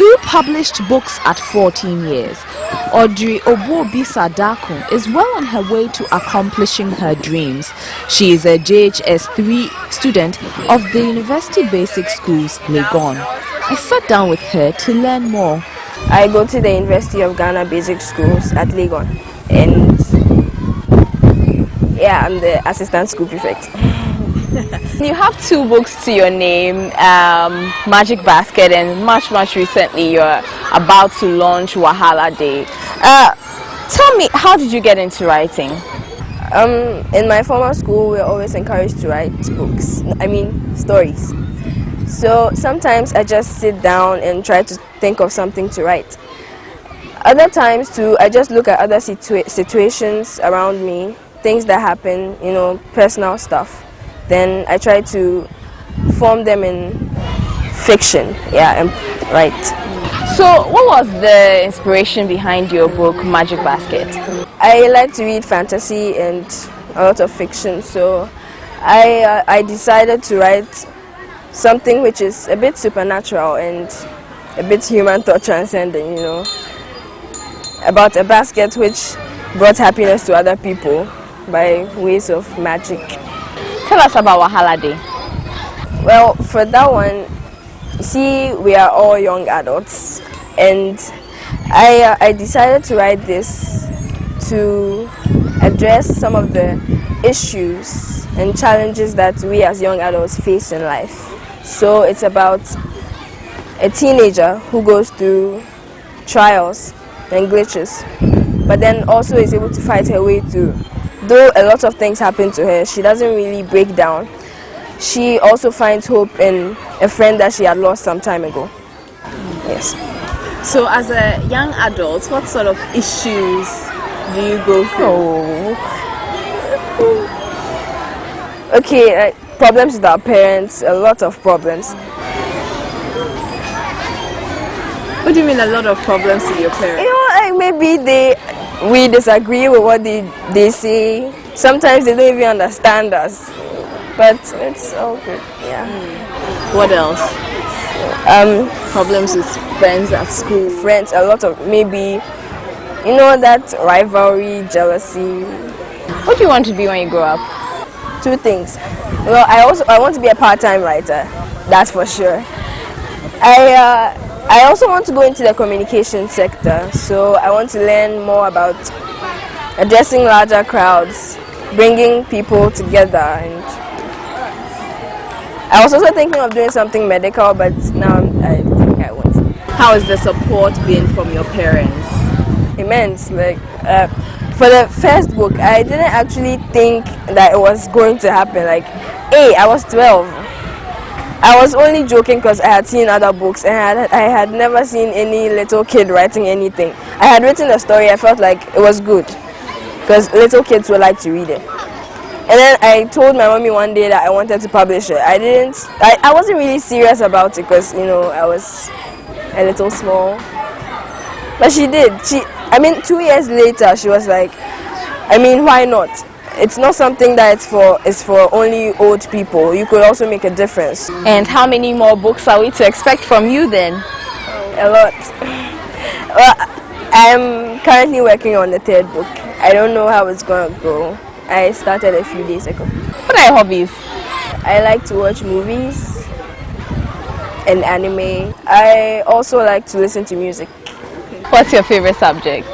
2 published books at 14 years, Audrey Obuobi-Sadako is well on her way to accomplishing her dreams. She is a JHS 3 student of the University Basic Schools, Legon. I sat down with her to learn more. I go to the University of Ghana Basic Schools at Legon, and yeah, I'm the assistant school prefect. You have 2 books to your name, Magic Basket, and much recently you're about to launch Wahala Day. Tell me, how did you get into writing? In my former school, we're always encouraged to write books, stories. So sometimes I just sit down and try to think of something to write. Other times too, I just look at other situations around me, things that happen, personal stuff. Then I try to form them in fiction, and write. So what was the inspiration behind your book, Magic Basket? I like to read fantasy and a lot of fiction, so I decided to write something which is a bit supernatural and a bit human thought transcending, about a basket which brought happiness to other people by ways of magic. Tell us about Wahala Day. Well, for that one, see, we are all young adults, and I decided to write this to address some of the issues and challenges that we as young adults face in life. So it's about a teenager who goes through trials and glitches, but then also is able to fight her way through. Though a lot of things happen to her, she doesn't really break down. She also finds hope in a friend that she had lost some time ago. Yes. So as a young adult, what sort of issues do you go through? Okay, problems with our parents, a lot of problems. What do you mean a lot of problems with your parents? Maybe we disagree with what they say. Sometimes they don't even understand us. But it's all good, yeah. What else? Problems with friends at school. Friends, a lot of maybe, that rivalry, jealousy. What do you want to be when you grow up? 2 things. Well, I want to be a part-time writer, that's for sure. I also want to go into the communication sector, so I want to learn more about addressing larger crowds, bringing people together, and I was also thinking of doing something medical, but now I think I won't. How has the support been from your parents? Immense. For the first book, I didn't actually think that it was going to happen. I was 12. I was only joking because I had seen other books and I had never seen any little kid writing anything. I had written a story, I felt like it was good because little kids would like to read it. And then I told my mommy one day that I wanted to publish it. I wasn't really serious about it because, I was a little small. But she did. 2 years later, she was like, why not? It's not something that is for only old people. You could also make a difference. And how many more books are we to expect from you then? A lot. Well, I'm currently working on the 3rd book. I don't know how it's going to go. I started a few days ago. What are your hobbies? I like to watch movies and anime. I also like to listen to music. What's your favorite subject?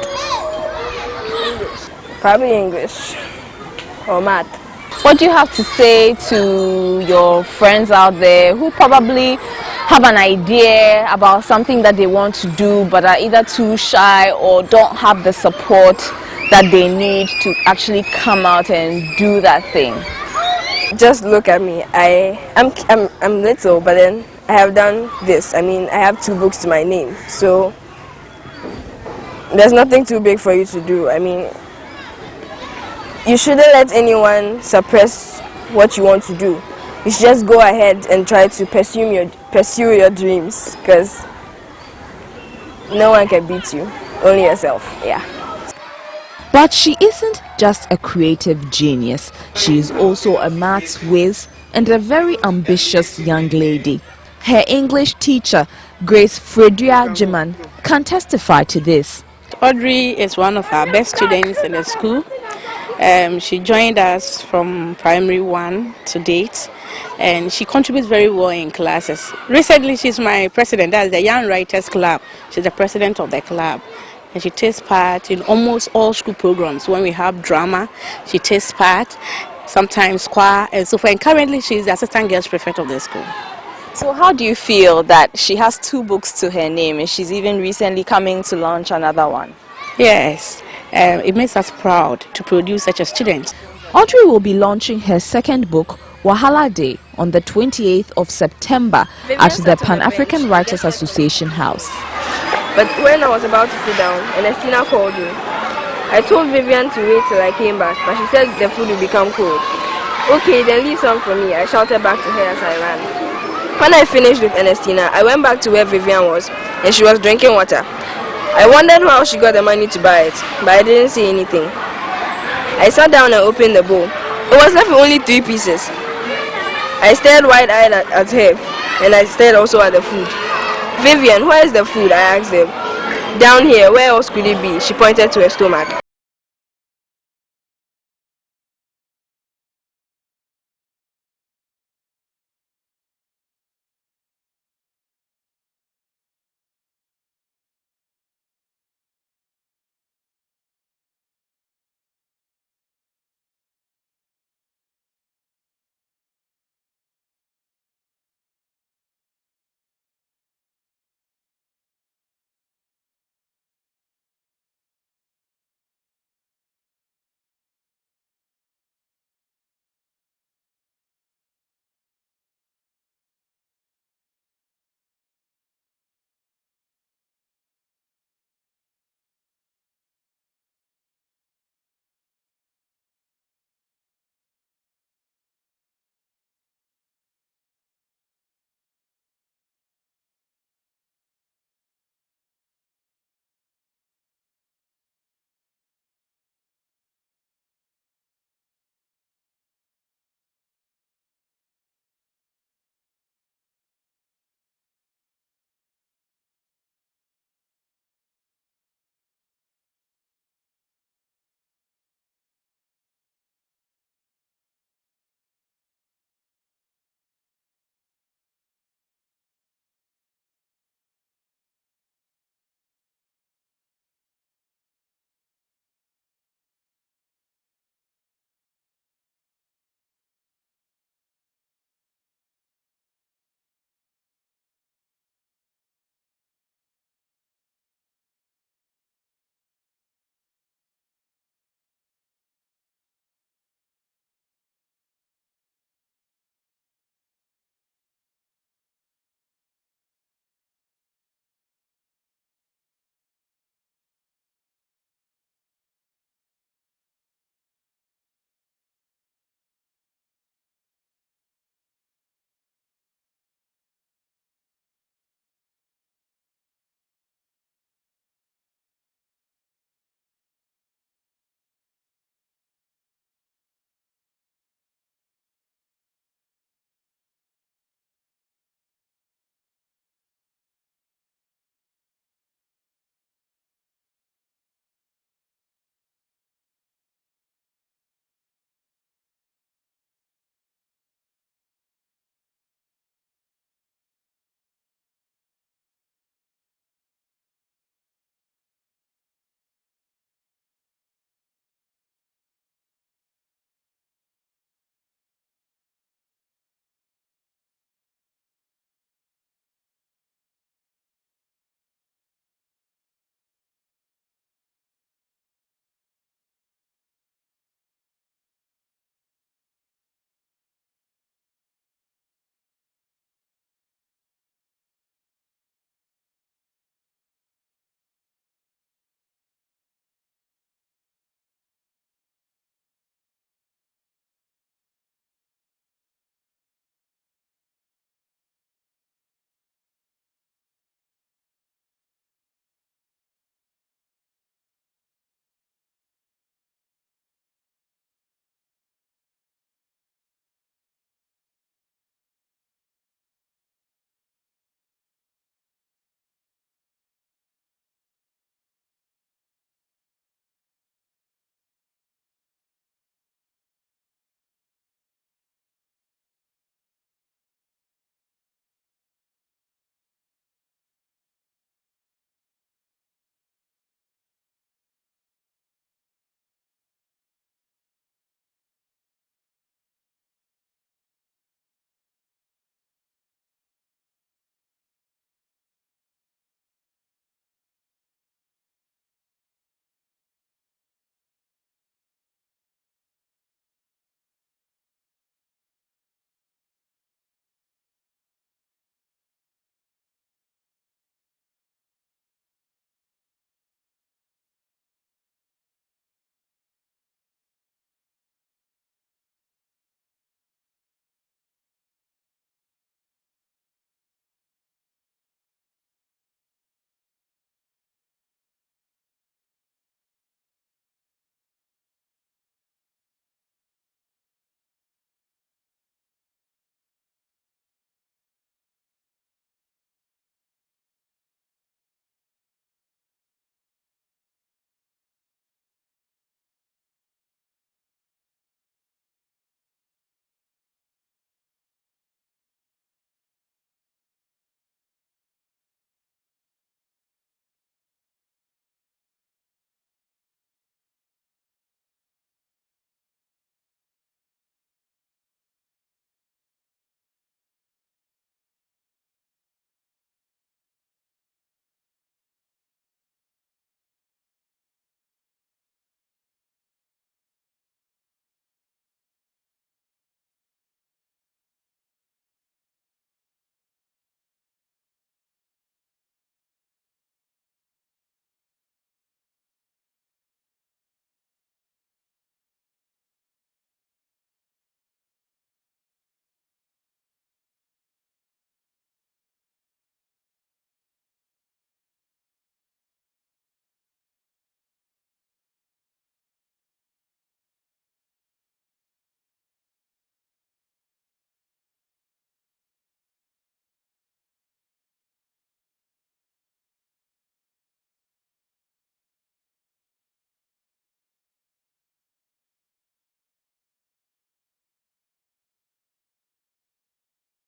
Probably English or math. What do you have to say to your friends out there who probably have an idea about something that they want to do but are either too shy or don't have the support that they need to actually come out and do that thing? Just look at me. I'm little, but then I have done this. I have 2 books to my name, so there's nothing too big for you to do. You shouldn't let anyone suppress what you want to do. You should just go ahead and try to pursue your dreams, because no one can beat you, only yourself. Yeah. But she isn't just a creative genius. She is also a maths whiz and a very ambitious young lady. Her English teacher, Grace Fredria Jiman, can testify to this. Audrey is one of our best students in the school. She joined us from primary 1 to date, and she contributes very well in classes. Recently, she's my president, that's the Young Writers Club. She's the president of the club, and she takes part in almost all school programs. When we have drama, she takes part, sometimes choir, and so forth. And currently, she's the assistant girls prefect of the school. So how do you feel that she has 2 books to her name and she's even recently coming to launch another one? Yes, it makes us proud to produce such a student. Audrey will be launching her second book, Wahala Day, on the 28th of September at the Pan-African Writers Association House. But when I was about to sit down, Ernestina called me. I told Vivian to wait till I came back, but she said the food would become cold. Okay, then leave some for me, I shouted back to her as I ran. When I finished with Ernestina, I went back to where Vivian was, and she was drinking water. I wondered how she got the money to buy it, but I didn't say anything. I sat down and opened the bowl. It was left with only 3 pieces. I stared wide-eyed at her, and I stared also at the food. Vivian, where is the food? I asked her. Down here, where else could it be? She pointed to her stomach.